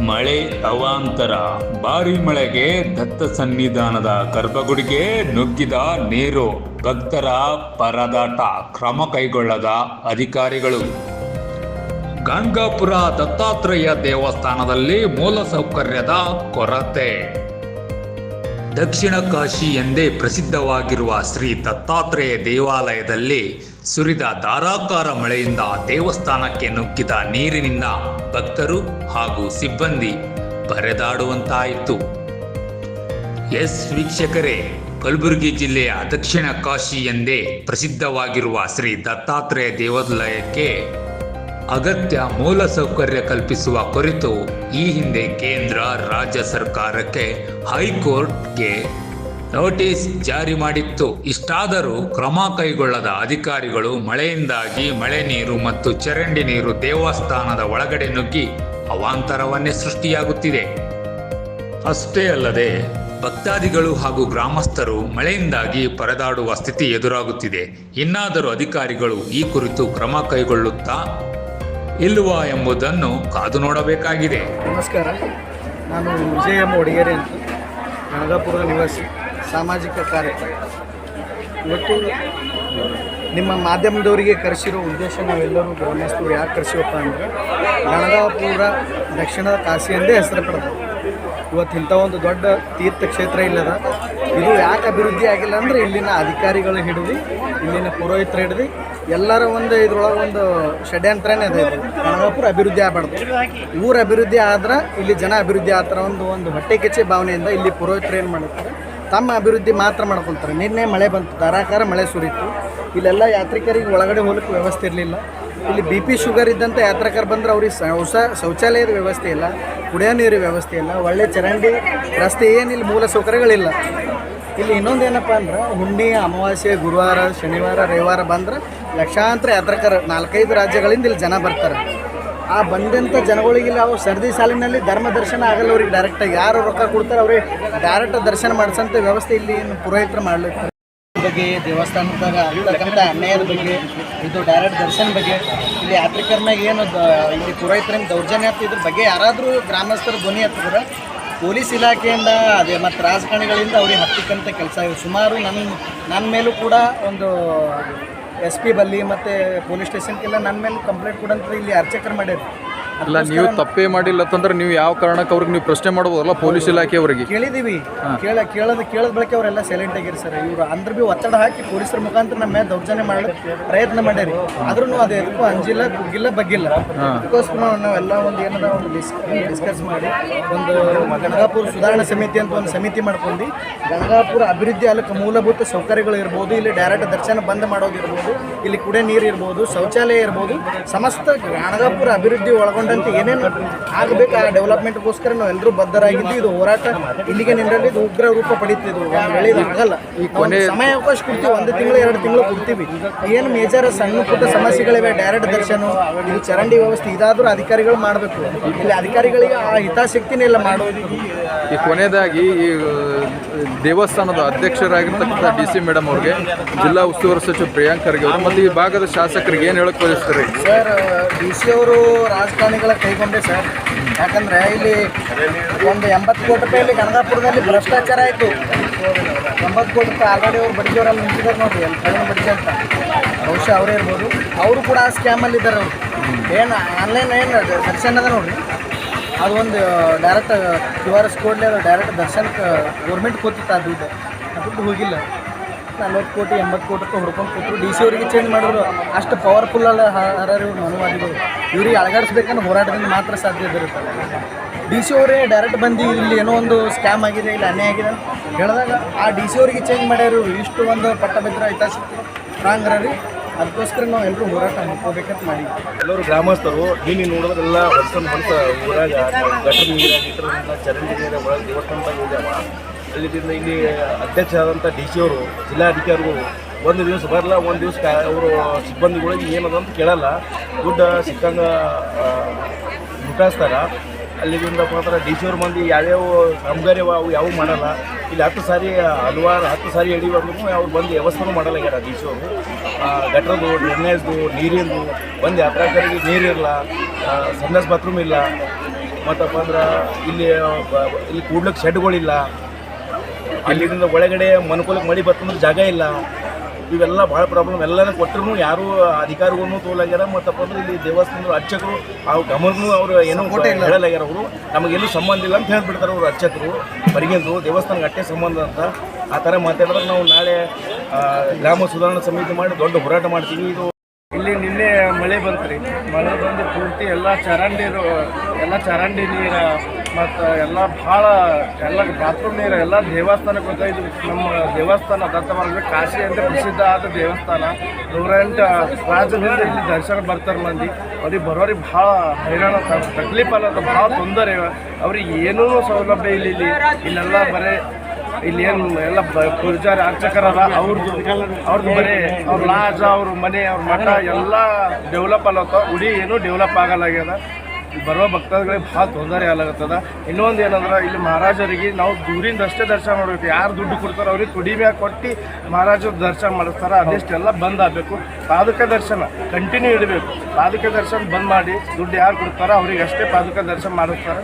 ಮಳೆ ಅವಾಂತರ. ಭಾರಿ ಮಳೆಗೆ ದತ್ತ ಸನ್ನಿಧಾನದ ಗರ್ಭಗುಡಿಗೆ ನುಗ್ಗಿದ ನೀರು. ಭಕ್ತರ ಪರದಾಟ, ಕ್ರಮ ಕೈಗೊಳ್ಳದ ಅಧಿಕಾರಿಗಳು. ಗಂಗಾಪುರ ದತ್ತಾತ್ರೇಯ ದೇವಸ್ಥಾನದಲ್ಲಿ ಮೂಲಸೌಕರ್ಯದ ಕೊರತೆ. ದಕ್ಷಿಣ ಕಾಶಿ ಎಂದೇ ಪ್ರಸಿದ್ಧವಾಗಿರುವ ಶ್ರೀ ದತ್ತಾತ್ರೇಯ ದೇವಾಲಯದಲ್ಲಿ ಸುರಿದ ಧಾರಾಕಾರ ಮಳೆಯಿಂದ ದೇವಸ್ಥಾನಕ್ಕೆ ನುಗ್ಗಿದ ನೀರಿನಿಂದ ಭಕ್ತರು ಹಾಗೂ ಸಿಬ್ಬಂದಿ ಪರದಾಡುವಂತಾಯಿತು. ವೀಕ್ಷಕರೇ, ಕಲಬುರಗಿ ಜಿಲ್ಲೆಯ ದಕ್ಷಿಣ ಕಾಶಿ ಎಂದೇ ಪ್ರಸಿದ್ಧವಾಗಿರುವ ಶ್ರೀ ದತ್ತಾತ್ರೇಯ ದೇವಾಲಯಕ್ಕೆ ಅಗತ್ಯ ಮೂಲಸೌಕರ್ಯ ಕಲ್ಪಿಸುವ ಕುರಿತು ಈ ಹಿಂದೆ ಕೇಂದ್ರ, ರಾಜ್ಯ ಸರ್ಕಾರಕ್ಕೆ ಹೈಕೋರ್ಟ್ಗೆ ನೋಟಿಸ್ ಜಾರಿ ಮಾಡಿತ್ತು. ಇಷ್ಟಾದರೂ ಕ್ರಮ ಕೈಗೊಳ್ಳದ ಅಧಿಕಾರಿಗಳು ಮಳೆಯಿಂದಾಗಿ ಮಳೆ ನೀರು ಮತ್ತು ಚರಂಡಿ ನೀರು ದೇವಸ್ಥಾನದ ಒಳಗಡೆ ನುಗ್ಗಿ ಅವಾಂತರವನ್ನೇ ಸೃಷ್ಟಿಯಾಗುತ್ತಿದೆ. ಅಷ್ಟೇ ಅಲ್ಲದೆ ಭಕ್ತಾದಿಗಳು ಹಾಗೂ ಗ್ರಾಮಸ್ಥರು ಮಳೆಯಿಂದಾಗಿ ಪರದಾಡುವ ಸ್ಥಿತಿ ಎದುರಾಗುತ್ತಿದೆ. ಇನ್ನಾದರೂ ಅಧಿಕಾರಿಗಳು ಈ ಕುರಿತು ಕ್ರಮ ಕೈಗೊಳ್ಳುತ್ತಾ ಇಲ್ಲವಾ ಎಂಬುದನ್ನು ಕಾದು ನೋಡಬೇಕಾಗಿದೆ. ನಮಸ್ಕಾರ, ನಾನು ವಿಜಯ ಎಂ ಒಡಿಗೆರೆ ಅಂತ, ಗಂಗಾಪುರ ನಿವಾಸಿ, ಸಾಮಾಜಿಕ ಕಾರ್ಯಕರ್ತ. ಇವತ್ತು ನಿಮ್ಮ ಮಾಧ್ಯಮದವರಿಗೆ ಕರೆಸಿರೋ ಉದ್ದೇಶ ನಾವೆಲ್ಲರೂ ಗಮನಿಸ್ತೀವಿ. ಯಾಕೆ ಕರೆಸಿವಪ್ಪ ಅಂದರೆ, ಗಂಗಾಪುರ ದಕ್ಷಿಣದ ಕಾಶಿ ಎಂದೇ ಹೆಸರು ಪಡೆದ. ಇವತ್ತು ಇಂಥ ಒಂದು ದೊಡ್ಡ ತೀರ್ಥಕ್ಷೇತ್ರ ಇಲ್ಲದ. ಇದು ಯಾಕೆ ಅಭಿವೃದ್ಧಿ ಆಗಿಲ್ಲ ಅಂದರೆ, ಇಲ್ಲಿನ ಅಧಿಕಾರಿಗಳು ಹಿಡಿದು, ಇಲ್ಲಿನ ಪುರೋಹಿತರು ಹಿಡಿದು ಎಲ್ಲರ ಒಂದು ಇದ್ರೊಳಗೆ ಒಂದು ಷಡ್ಯಂತ್ರನೇ ಅದೇ. ಗಂಗಾಪುರ ಅಭಿವೃದ್ಧಿ ಆಗಬಾರ್ದು, ಊರು ಅಭಿವೃದ್ಧಿ ಆದ್ರೆ ಇಲ್ಲಿ ಜನ ಅಭಿವೃದ್ಧಿ ಆಗ್ತಾರೆ. ಒಂದು ಹೊಟ್ಟೆ ಕಿಚ್ಚೆ ಭಾವನೆಯಿಂದ ಇಲ್ಲಿ ಪುರೋಹಿತರು ಏನು ಮಾಡ್ತಾರೆ, ತಮ್ಮ ಅಭಿವೃದ್ಧಿ ಮಾತ್ರ ಮಾಡ್ಕೊತಾರೆ. ನಿನ್ನೆ ಮಳೆ ಬಂತು, ಧಾರಾಕಾರ ಮಳೆ ಸುರಿತು. ಇಲ್ಲೆಲ್ಲ ಯಾತ್ರಿಕರಿಗೆ ಒಳಗಡೆ ಹೋಗಲಿಕ್ಕೆ ವ್ಯವಸ್ಥೆ ಇರಲಿಲ್ಲ. ಇಲ್ಲಿ BP ಶುಗರ್ ಇದ್ದಂಥ ಯಾತ್ರಿಕರು ಬಂದ್ರೆ ಅವ್ರಿಗೆ ಶೌಚಾಲಯದ ವ್ಯವಸ್ಥೆ ಇಲ್ಲ, ಕುಡಿಯೋ ನೀರಿನ ವ್ಯವಸ್ಥೆ ಇಲ್ಲ, ಒಳ್ಳೆ ಚರಂಡಿ ರಸ್ತೆ ಏನಿಲ್ಲ, ಮೂಲ ಸೌಕರ್ಯಗಳಿಲ್ಲ. ಇಲ್ಲಿ ಇನ್ನೊಂದು ಏನಪ್ಪ ಅಂದ್ರೆ, ಹುಣ್ಣಿ, ಅಮಾವಾಸ್ಯೆ, ಗುರುವಾರ, ಶನಿವಾರ, ರವಿವಾರ ಬಂದ್ರೆ ಲಕ್ಷಾಂತರ ಯಾತ್ರಿಕರು 4-5 ರಾಜ್ಯಗಳಿಂದ ಇಲ್ಲಿ ಜನ ಬರ್ತಾರೆ. ಆ ಬಂದಂಥ ಜನಗಳಿಗಿಲ್ಲ ಅವ್ರು ಸರ್ದಿ ಸಾಲಿನಲ್ಲಿ ಧರ್ಮ ದರ್ಶನ ಆಗಲ್ಲ. ಅವ್ರಿಗೆ ಡೈರೆಕ್ಟಾಗಿ ಯಾರು ರೊಕ್ಕ ಕೊಡ್ತಾರೆ ಅವ್ರಿಗೆ ಡೈರೆಕ್ಟ್ ದರ್ಶನ ಮಾಡಿಸೋಂಥ ವ್ಯವಸ್ಥೆ ಇಲ್ಲಿ ಪುರೋಹಿತರು ಮಾಡ್ಲಿಕ್ಕೆ ಬಗ್ಗೆ, ದೇವಸ್ಥಾನದಾಗ ಆಗ್ತಕ್ಕಂಥ ಅನ್ಯಾಯದ ಬಗ್ಗೆ, ಇದು ಡೈರೆಕ್ಟ್ ದರ್ಶನ ಬಗ್ಗೆ, ಇಲ್ಲಿ ಯಾತ್ರಿಕರನ್ನಾಗ ಏನು ಇಲ್ಲಿ ಪುರೋಹಿತರಿಂದ ದೌರ್ಜನ್ಯ ಆಗ್ತದೆ, ಇದ್ರ ಬಗ್ಗೆ ಯಾರಾದರೂ ಗ್ರಾಮಸ್ಥರು ಧ್ವನಿ ಹತ್ತಿದ್ರೆ ಪೊಲೀಸ್ ಇಲಾಖೆಯಿಂದ ಅದೇ ಮತ್ತು ರಾಜಕಾರಣಿಗಳಿಂದ ಅವ್ರಿಗೆ ಹತ್ತಿಕ್ಕಂಥ ಕೆಲಸ ಇವೆ. ಸುಮಾರು ನನ್ನ ಮೇಲೂ ಕೂಡ ಒಂದು SP ಬಲ್ಲಿ ಮತ್ತು ಪೊಲೀಸ್ ಸ್ಟೇಷನ್ಗೆಲ್ಲ ನನ್ನ ಮೇಲೆ ಕಂಪ್ಲೇಂಟ್ ಕೊಡಂತ ಇಲ್ಲಿ ಅರ್ಚಕರು ಮಾಡ್ಯಾರ. ಅಲ್ಲ, ನೀವು ತಪ್ಪೇ ಮಾಡಿಲ್ಲ ಅಂತಂದ್ರೆ ನೀವು ಯಾವ ಕಾರಣಕ್ಕೆ ಅವ್ರಿಗೆ ನೀವು ಪ್ರಶ್ನೆ ಮಾಡ್ಬೋದಲ್ಲ ಪೊಲೀಸ್ ಇಲಾಖೆಯವರಿಗೆ? ಕೇಳಿದ್ದೀವಿ. ಕೇಳದ ಬಳಿಕ ಅವರೆಲ್ಲ ಸೈಲೆಂಟ್ ಆಗಿರಿ ಸರ್. ಇವರು ಅಂದ್ರೆ ಭೀ ಒತ್ತಡ ಹಾಕಿ ಪೊಲೀಸರ ಮುಖಾಂತರ ನಮ್ಮ ಮೇಲೆ ದೌರ್ಜನ್ಯ ಮಾಡಲಿಕ್ಕೆ ಪ್ರಯತ್ನ ಮಾಡ್ಯಾರಿ. ಆದ್ರೂ ಅದು ಎದಕ್ಕೂ ಅಂಜಿಲ್ಲ, ಕುಗ್ಗಿಲ್ಲ, ಬಗ್ಗಿಲ್ಲ. ಅದಕ್ಕೋಸ್ಕರ ನಾವೆಲ್ಲ ಒಂದು ಏನದ ಒಂದು ಡಿಸ್ಕಸ್ ಮಾಡಿ ಒಂದು ಗಂಗಾಪುರ ಸುಧಾರಣಾ ಸಮಿತಿ ಅಂತ ಒಂದು ಸಮಿತಿ ಮಾಡ್ಕೊಂಡು ಗಂಗಾಪುರ ಅಭಿವೃದ್ಧಿ ಆಗಲಿಕ್ಕೆ ಮೂಲಭೂತ ಸೌಕರ್ಯಗಳು ಇರ್ಬೋದು, ಇಲ್ಲಿ ಡೈರೆಕ್ಟ್ ದರ್ಶನ ಬಂದ್ ಮಾಡೋದಿರ್ಬೋದು, ಇಲ್ಲಿ ಕುಡಿಯೋ ನೀರು ಇರ್ಬೋದು, ಶೌಚಾಲಯ ಇರ್ಬೋದು, ಸಮಸ್ತ ಗಂಗಾಪುರ ಅಭಿವೃದ್ಧಿ ಒಳಗೊಂಡು ಏನೇನು ಆಗಬೇಕು ಆ ಡೆವಲಪ್ಮೆಂಟ್ಗೋಸ್ಕರ ನಾವು ಎಲ್ಲರೂ ಬದ್ಧರಾಗಿದ್ದು ಇದು ಹೋರಾಟ ಇಲ್ಲಿಗೆ ನಿಂದಲ್ಲಿ ಇದು ಉಗ್ರ ರೂಪ ಪಡೀತಿದ್ವು. ಹೇಳಿದ ಆಗಲ್ಲ, ಸಮಯ ಅವಕಾಶ ಕೊಡ್ತೀವಿ, 1 ತಿಂಗಳು 2 ತಿಂಗಳು ಕೊಡ್ತೀವಿ. ಏನು ಮೇಜರ್ ಸಣ್ಣ ಪುಟ್ಟ ಸಮಸ್ಯೆಗಳಿವೆ, ಡೈರೆಕ್ಟ್ ದರ್ಶನ, ಇದು ಚರಂಡಿ ವ್ಯವಸ್ಥೆ, ಇದಾದರೂ ಅಧಿಕಾರಿಗಳು ಮಾಡಬೇಕು. ಇಲ್ಲಿ ಅಧಿಕಾರಿಗಳಿಗೆ ಆ ಹಿತಾಸಕ್ತಿನೇ ಇಲ್ಲ ಮಾಡೋದು. ಈ ಕೊನೆಯದಾಗಿ ಈ ದೇವಸ್ಥಾನದ ಅಧ್ಯಕ್ಷರಾಗಿರ್ತಕ್ಕಂಥ DC ಮೇಡಮ್ ಅವ್ರಿಗೆ, ಜಿಲ್ಲಾ ಉಸ್ತುವಾರಿ ಸಚಿವ ಪ್ರಿಯಾಂಕ್ ಖರ್ಗೆ ಅವರು ಮತ್ತು ಈ ಭಾಗದ ಶಾಸಕರಿಗೆ ಏನು ಹೇಳಕ್ಕೆ ಬಯಸ್ತಾರೆ ಸರ್? DC ಅವರು ರಾಜಕಾರಣಿಗಳ ಕೈಗೊಂಡೆ ಸರ್. ಯಾಕಂದರೆ ಇಲ್ಲಿ ಒಂದು 80 ಕೋಟಿ ರೂಪಾಯಲ್ಲಿ ಗಂಗಾಪುರದಲ್ಲಿ ಭ್ರಷ್ಟಾಚಾರ ಆಯಿತು. 80 ಕೋಟಿ ರೂಪಾಯಿ ಆಲ್ರೆಡಿ ಅವ್ರು ಬಡಿಗೆಯವರಲ್ಲಿ ನಿಂತಿದ್ದಾರೆ ನೋಡಿರಿ, ಅಲ್ಲಿ ಕಡಿಮೆ ಬಡಿಗೆ ಅಂತ. ಬಹುಶಃ ಅವರೇ ಇರ್ಬೋದು. ಅವರು ಕೂಡ ಆ ಸ್ಕ್ಯಾಮಲ್ಲಿ ಇದ್ದಾರೆ. ಅವರು ಏನು ಆನ್ಲೈನ್ ಏನು ದರ್ಶನ ಅದ ನೋಡಿರಿ, ಅದು ಒಂದು ಡೈರೆಕ್ಟ್ QRS ಕೋಡ್ಲಿ ಅದು ಡೈರೆಕ್ಟ್ ದರ್ಶನಕ್ಕೆ ಗೌರ್ಮೆಂಟ್ ಕೂತಿತ್ತು. ಅದು ದುಡ್ಡು ಹೋಗಿಲ್ಲ. 40 ಕೋಟಿ 80 ಕೋಟಿ ರೂಪಾಯಿ ಹುಡ್ಕೊಂಡು ಕೂತರು. DC ಅವರಿಗೆ ಚೇಂಜ್ ಮಾಡಿದ್ರು. ಅಷ್ಟು ಪವರ್ಫುಲ್ ಅಲ್ಲ ಹರರು ಮನುವಾದಿಗಳು. ಇವ್ರಿಗೆ ಅಳಗಾಡಿಸ್ಬೇಕನ್ನೋ ಹೋರಾಟದಿಂದ ಮಾತ್ರ ಸಾಧ್ಯ ಇರುತ್ತೆ. DC ಅವರೇ ಡೈರೆಕ್ಟ್ ಬಂದು ಇಲ್ಲಿ ಏನೋ ಒಂದು ಸ್ಕ್ಯಾಮ್ ಆಗಿದೆ, ಇಲ್ಲಿ ಅನ್ಯಾಯ ಆಗಿದೆ ಅಂತ ಹೇಳಿದಾಗ ಆ DC ಅವರಿಗೆ ಚೇಂಜ್ ಮಾಡ್ಯಾರು. ಇಷ್ಟು ಒಂದು ಪಟ್ಟಭದ್ರ ಹಿತಾಸಕ್ತಿ ಸ್ಟ್ರಾಂಗ್ ರೀ. ಅದಕ್ಕೋಸ್ಕರ ನಾವು ಎಲ್ಲರೂ ಹೋರಾಟ ಮಾಡ್ಕೋಬೇಕಂತ ಮಾಡಿ ಎಲ್ಲರೂ ಗ್ರಾಮಸ್ಥರು ನೀನು ನೋಡೋದ್ರೆಲ್ಲ ಹೊಸ ಊರಾಗ ಗಟರ್ ನೀರಾಗಿದ್ದರಿಂದ ಚರಂಡಿ ನೀರ ಒಳಗೆ ದೇವಸ್ಥಾನದಾಗ ಹೋಗ್ಯಾವ. ಅಲ್ಲಿಂದ ಇಲ್ಲಿ ಅಧ್ಯಕ್ಷರಾದಂಥ DC ಅವರು, ಜಿಲ್ಲಾಧಿಕಾರಿಗಳು ಒಂದು ದಿವಸ ಬರಲ್ಲ, ಒಂದು ದಿವಸ ಅವರು ಸಿಬ್ಬಂದಿಗಳಿಗೆ ಏನದ ಅಂತ ಕೇಳಲ್ಲ. ದುಡ್ಡು ಸಿಕ್ಕಂಗೆ ಮುಟಾಯಿಸ್ತಾರೆ. ಅಲ್ಲಿಂದ ಮಾತ್ರ DC ಅವ್ರ ಮಂದಿ ಯಾವ್ಯಾವ ಕಾಮಗಾರಿ ಅವು ಯಾವೂ ಮಾಡಲ್ಲ. ಇಲ್ಲಿ 10 ಸಾರಿ ಹಲವಾರು 10 ಸಾರಿ ಹಿಡಿಯುವಾಗೂ ಅವ್ರು ಬಂದು ವ್ಯವಸ್ಥೆನೂ ಮಾಡಲಾಗ್ಯಾರ DC ಅವರು. ಗಟ್ರದ್ದು, ಡ್ರೈನೇಜ್ದು, ನೀರಿಂದು, ಒಂದು ಯಾತ್ರಾಕರಿಗೆ ನೀರಿರಲ್ಲ, ಸಂಡಾಸ್ ಬಾತ್ರೂಮ್ ಇಲ್ಲ. ಮತ್ತಪ್ಪ ಅಂದ್ರೆ ಇಲ್ಲಿ ಕೂಡ್ಲಿಕ್ಕೆ ಶೆಡ್ಗಳಿಲ್ಲ, ಅಲ್ಲಿಂದ ಒಳಗಡೆ ಮನುಕೂಲಕ್ಕೆ ಮಳೆ ಬರ್ತಂದ್ರೆ ಜಾಗ ಇಲ್ಲ. ಇವೆಲ್ಲ ಭಾಳ ಪ್ರಾಬ್ಲಮ್. ಎಲ್ಲನೂ ಕೊಟ್ಟರು ಯಾರೂ ಅಧಿಕಾರಿಗೂ ತೋಲಾಗ್ಯಾರ. ಮತ್ತಪ್ಪ ಅಂದ್ರೆ ಇಲ್ಲಿ ದೇವಸ್ಥಾನದ ಅರ್ಚಕರು ಅವ್ರ ಗಮನೂ ಅವರು ಏನೂ ಹೇಳಲಾಗ್ಯಾರ. ಅವರು ನಮಗೆಲ್ಲೂ ಸಂಬಂಧ ಇಲ್ಲ ಅಂತ ಹೇಳ್ಬಿಡ್ತಾರೆ ಅವರು ಅರ್ಚಕರು ಹೊರಗಿಂದು, ದೇವಸ್ಥಾನಕ್ಕೆ ಅಷ್ಟೇ ಸಂಬಂಧ ಅಂತ ಆ ಥರ ಮಾತಾಡಿದ್ರೆ ನಾವು ನಾಳೆ ಗ್ರಾಮ ಸುಧಾರಣಾ ಸಮಿತಿ ಮಾಡಿ ದೊಡ್ಡ ಹೋರಾಟ ಮಾಡ್ತೀವಿ. ಇದು ಇಲ್ಲಿ ನಿನ್ನೆ ಮಳೆ ಬಂತು ರೀ. ಮಳೆ ಬಂದು ಪೂರ್ತಿ ಎಲ್ಲ ಚರಂಡಿ ನೀರು ಮತ್ತು ಎಲ್ಲ ಭಾಳ ಎಲ್ಲ ಬಾತ್ರೂಮ್ ನೀರು ಎಲ್ಲ ದೇವಸ್ಥಾನಕ್ಕೆ ಗೊತ್ತಾಯಿತು. ನಮ್ಮ ದೇವಸ್ಥಾನ ದತ್ತಮಾರ್ಗ ಕಾಶಿ ಅಂತ ಪ್ರಸಿದ್ಧ ಆದ ದೇವಸ್ಥಾನ. 108 ರಾಜ್ಯದಿಂದ ಇಲ್ಲಿ ದರ್ಶನ ಬರ್ತಾರೆ ಮಂದಿ. ಅವ್ರಿಗೆ ಬರೋರಿಗೆ ಭಾಳ ಹೈರಾಣ ತಕ್ಲೀಫ್ ಅಲ್ಲ, ಭಾಳ ತೊಂದರೆ. ಅವ್ರಿಗೆ ಏನೂ ಸೌಲಭ್ಯ ಇಲ್ಲೆಲ್ಲ ಬರೀ ಇಲ್ಲಿ ಏನು ಎಲ್ಲ ಪೂಜಾರಿ ಅರ್ಚಕರಲ್ಲ, ಅವ್ರದ್ದು ಬರೀ ಅವ್ರ ಲಾಜ, ಅವ್ರ ಮನೆ, ಅವ್ರ ಮಠ ಎಲ್ಲ ಡೆವಲಪ್ ಅಲ್ಲತ್ತ. ಗುಡಿ ಏನೂ ಡೆವಲಪ್ ಆಗಲಾಗ್ಯದ. ಬರುವ ಭಕ್ತಾದಿಗಳಿಗೆ ಭಾಳ ತೊಂದರೆ ಆಗತ್ತದ. ಇನ್ನೊಂದು ಏನಂದ್ರೆ ಇಲ್ಲಿ ಮಹಾರಾಜರಿಗೆ ನಾವು ದೂರಿಂದ ಅಷ್ಟೇ ದರ್ಶನ ಮಾಡಬೇಕು. ಯಾರು ದುಡ್ಡು ಕೊಡ್ತಾರೋ ಅವ್ರಿಗೆ ತುಡಿ ಮ್ಯಾಗ ಕೊಟ್ಟು ಮಹಾರಾಜರು ದರ್ಶನ ಮಾಡಿಸ್ತಾರೆ. ಅದೆಷ್ಟೆಲ್ಲ ಬಂದ್ ಆಗಬೇಕು. ಪಾದುಕ ದರ್ಶನ ಕಂಟಿನ್ಯೂ ಇಡಬೇಕು. ಪಾದುಕ ದರ್ಶನ ಬಂದ್ ಮಾಡಿ ದುಡ್ಡು ಯಾರು ಕೊಡ್ತಾರೋ ಅವ್ರಿಗೆ ಅಷ್ಟೇ ಪಾದುಕ ದರ್ಶನ ಮಾಡಿಸ್ತಾರೆ.